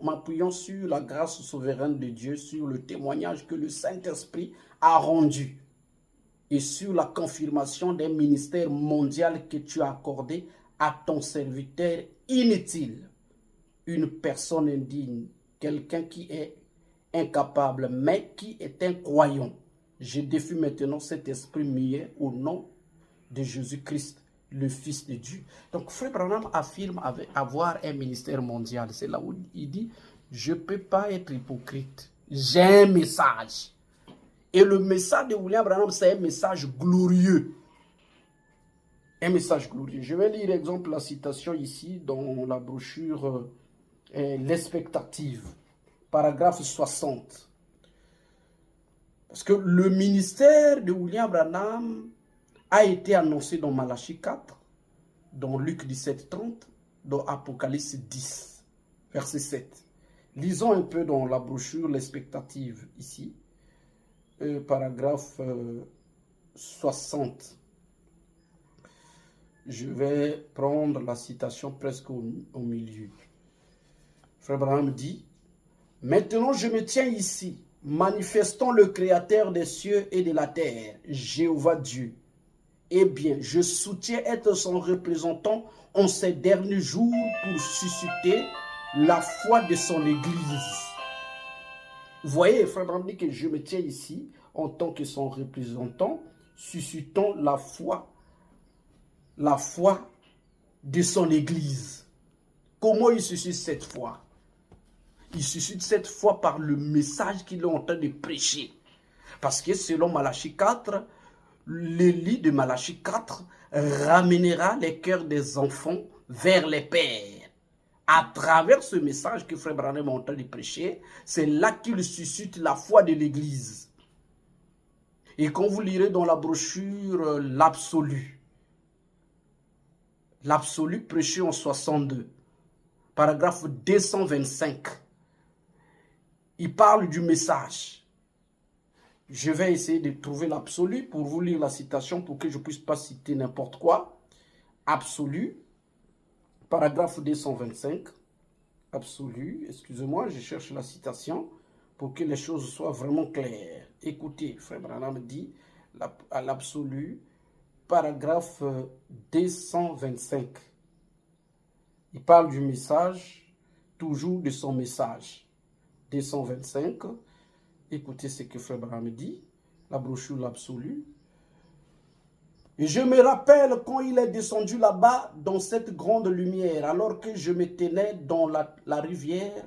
m'appuyant sur la grâce souveraine de Dieu, sur le témoignage que le Saint-Esprit a rendu et sur la confirmation d'un ministère mondial que tu as accordé à ton serviteur inutile, une personne indigne, quelqu'un qui est incapable, mais qui est un croyant. Je défie maintenant cet esprit muet au nom de Jésus-Christ, le Fils de Dieu. Donc, Frère Branham affirme avoir un ministère mondial. C'est là où il dit, je ne peux pas être hypocrite. J'ai un message. Et le message de William Branham, c'est un message glorieux. Un message glorieux. Je vais lire, exemple, la citation ici dans la brochure L'expectative, paragraphe 60. Parce que le ministère de William Branham a été annoncé dans Malachie 4, dans Luc 17, 30, dans Apocalypse 10, verset 7. Lisons un peu dans la brochure L'expectative ici, paragraphe 60. Je vais prendre la citation presque au milieu. Frère Branham dit, « Maintenant je me tiens ici, manifestant le Créateur des cieux et de la terre, Jéhovah Dieu. Eh bien, je soutiens être son représentant en ces derniers jours pour susciter la foi de son Église. » Vous voyez, Frère Branham dit que je me tiens ici en tant que son représentant, suscitant la foi de son Église. Comment il suscite cette foi? Il suscite cette foi par le message qu'il est en train de prêcher. Parce que selon Malachie 4, le lit de Malachie 4 ramènera les cœurs des enfants vers les pères. À travers ce message que Frère Branham est en train de prêcher, c'est là qu'il suscite la foi de l'Église. Et quand vous lirez dans la brochure l'absolu prêché en 62, paragraphe 225, il parle du message. Je vais essayer de trouver l'absolu pour vous lire la citation pour que je ne puisse pas citer n'importe quoi. Absolu, paragraphe 225. Absolu, excusez-moi, je cherche la citation pour que les choses soient vraiment claires. Écoutez, Frère Branham dit à l'absolu, paragraphe 225. Il parle du message, toujours de son message. 225. Écoutez ce que Frère Branham dit, la brochure l'absolu. Et je me rappelle quand il est descendu là-bas dans cette grande lumière, alors que je me tenais dans la rivière